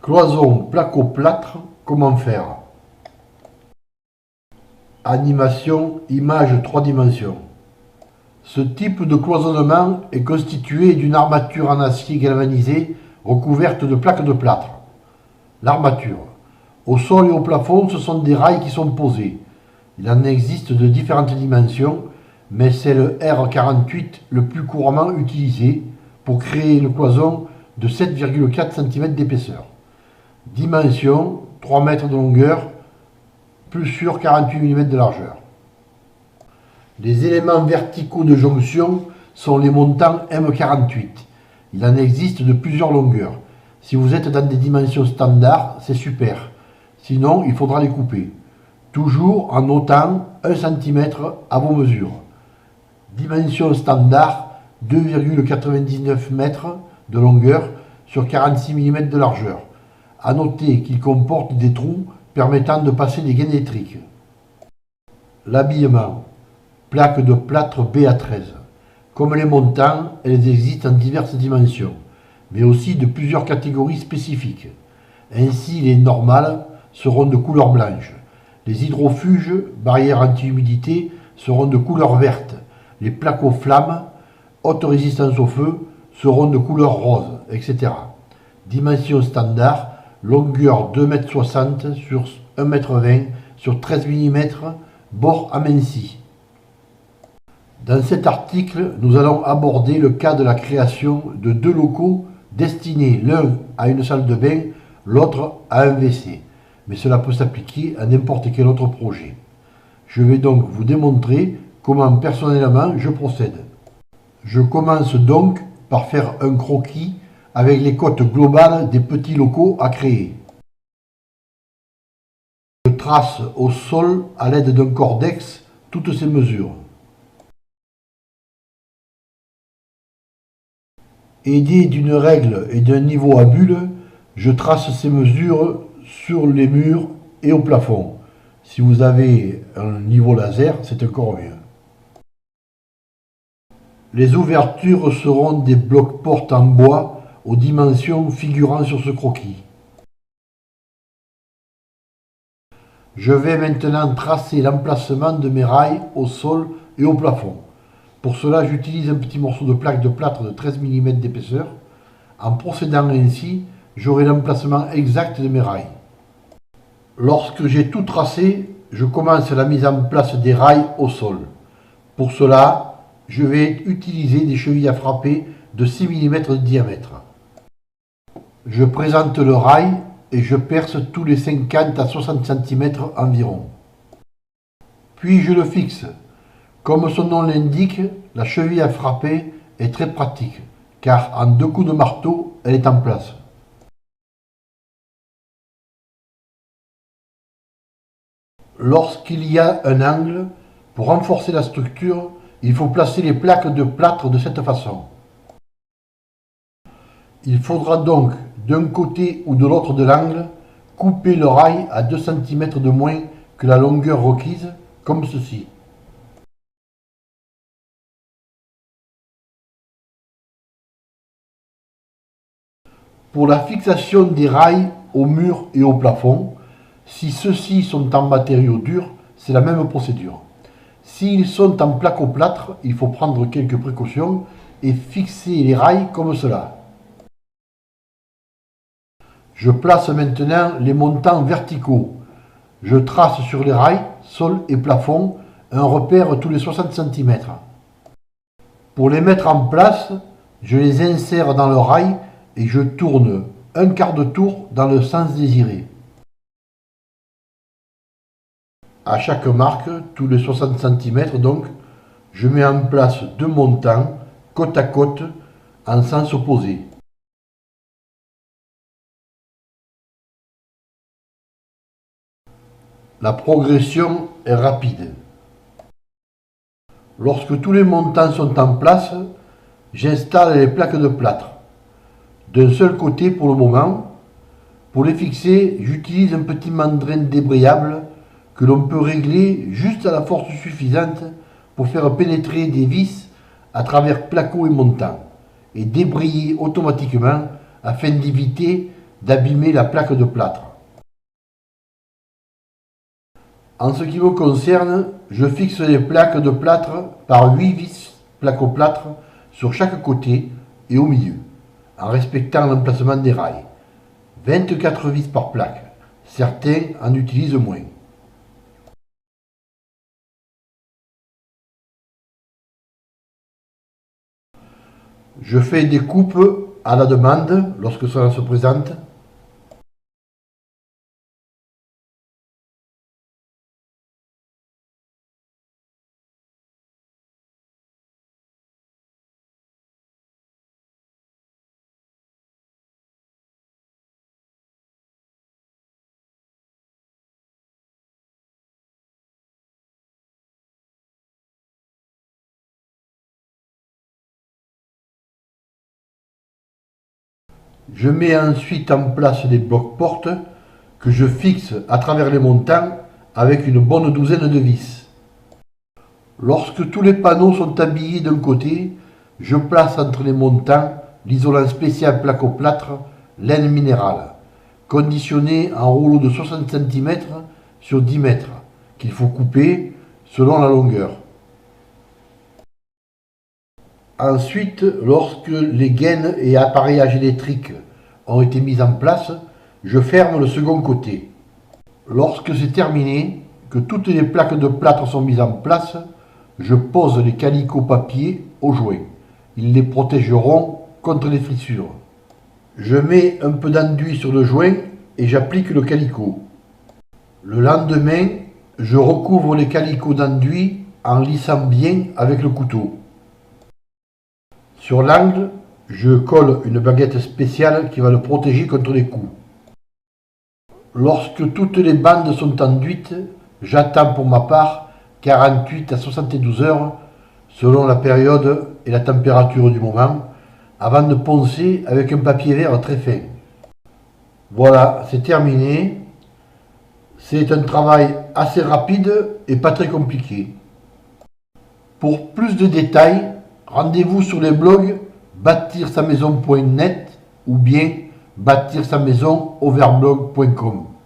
Cloison placo-plâtre, comment faire? Animation, image 3 dimensions. Ce type de cloisonnement est constitué d'une armature en acier galvanisé recouverte de plaques de plâtre. L'armature. Au sol et au plafond, ce sont des rails qui sont posés. Il en existe de différentes dimensions, mais c'est le R48 le plus couramment utilisé pour créer une cloison de 7,4 cm d'épaisseur. Dimension 3 mètres de longueur, plus sur 48 mm de largeur. Les éléments verticaux de jonction sont les montants M48. Il en existe de plusieurs longueurs. Si vous êtes dans des dimensions standards, c'est super. Sinon, il faudra les couper. Toujours en notant 1 cm à vos mesures. Dimension standard, 2,99 m de longueur sur 46 mm de largeur. A noter qu'il comporte des trous permettant de passer des gaines électriques. L'habillement. Plaque de plâtre BA13. Comme les montants, elles existent en diverses dimensions, mais aussi de plusieurs catégories spécifiques. Ainsi, les normales seront de couleur blanche. Les hydrofuges, barrières anti-humidité, seront de couleur verte. Les placo-flammes, haute résistance au feu, seront de couleur rose, etc. Dimension standard, longueur 2,60 m sur 1,20 m sur 13 mm, bord aminci. Dans cet article, nous allons aborder le cas de la création de deux locaux destinés l'un à une salle de bain, l'autre à un WC. Mais cela peut s'appliquer à n'importe quel autre projet. Je vais donc vous démontrer comment personnellement je procède. Je commence donc par faire un croquis avec les cotes globales des petits locaux à créer. Je trace au sol à l'aide d'un cordex toutes ces mesures. Aidé d'une règle et d'un niveau à bulle, je trace ces mesures sur les murs et au plafond. Si vous avez un niveau laser, c'est encore mieux. Les ouvertures seront des blocs-portes en bois aux dimensions figurant sur ce croquis. Je vais maintenant tracer l'emplacement de mes rails au sol et au plafond. Pour cela, j'utilise un petit morceau de plaque de plâtre de 13 mm d'épaisseur. En procédant ainsi, j'aurai l'emplacement exact de mes rails. Lorsque j'ai tout tracé, je commence la mise en place des rails au sol. Pour cela, je vais utiliser des chevilles à frapper de 6 mm de diamètre. Je présente le rail et je perce tous les 50 à 60 cm environ. Puis je le fixe. Comme son nom l'indique, la cheville à frapper est très pratique, car en 2 coups de marteau, elle est en place. Lorsqu'il y a un angle, pour renforcer la structure, il faut placer les plaques de plâtre de cette façon. Il faudra donc, d'un côté ou de l'autre de l'angle, couper le rail à 2 cm de moins que la longueur requise, comme ceci. Pour la fixation des rails au mur et au plafond, si ceux-ci sont en matériaux durs, c'est la même procédure. S'ils sont en placo-plâtre, il faut prendre quelques précautions et fixer les rails comme cela. Je place maintenant les montants verticaux. Je trace sur les rails, sol et plafond, un repère tous les 60 cm. Pour les mettre en place, je les insère dans le rail et je tourne un quart de tour dans le sens désiré. À chaque marque, tous les 60 cm donc, je mets en place 2 montants côte à côte en sens opposé. La progression est rapide. Lorsque tous les montants sont en place, j'installe les plaques de plâtre. D'un seul côté pour le moment. Pour les fixer, j'utilise un petit mandrin débrayable que l'on peut régler juste à la force suffisante pour faire pénétrer des vis à travers placo et montant et débrayer automatiquement afin d'éviter d'abîmer la plaque de plâtre. En ce qui me concerne, je fixe les plaques de plâtre par 8 vis placo-plâtre sur chaque côté et au milieu, en respectant l'emplacement des rails. 24 vis par plaque, certains en utilisent moins. Je fais des coupes à la demande lorsque cela se présente. Je mets ensuite en place les blocs-portes que je fixe à travers les montants avec une bonne douzaine de vis. Lorsque tous les panneaux sont habillés d'un côté, je place entre les montants l'isolant spécial placo-plâtre laine minérale, conditionné en rouleau de 60 cm sur 10 mètres, qu'il faut couper selon la longueur. Ensuite, lorsque les gaines et appareillages électriques ont été mis en place, je ferme le second côté. Lorsque c'est terminé, que toutes les plaques de plâtre sont mises en place, je pose les calicots papier au joint. Ils les protégeront contre les fissures. Je mets un peu d'enduit sur le joint et j'applique le calicot. Le lendemain, je recouvre les calicots d'enduit en lissant bien avec le couteau. Sur l'angle, je colle une baguette spéciale qui va le protéger contre les coups. Lorsque toutes les bandes sont enduites, j'attends pour ma part 48 à 72 heures selon la période et la température du moment avant de poncer avec un papier vert très fin. Voilà, c'est terminé. C'est un travail assez rapide et pas très compliqué. Pour plus de détails, rendez-vous sur les blogs bâtir-sa-maison.net ou bien bâtir-sa-maison-overblog.com.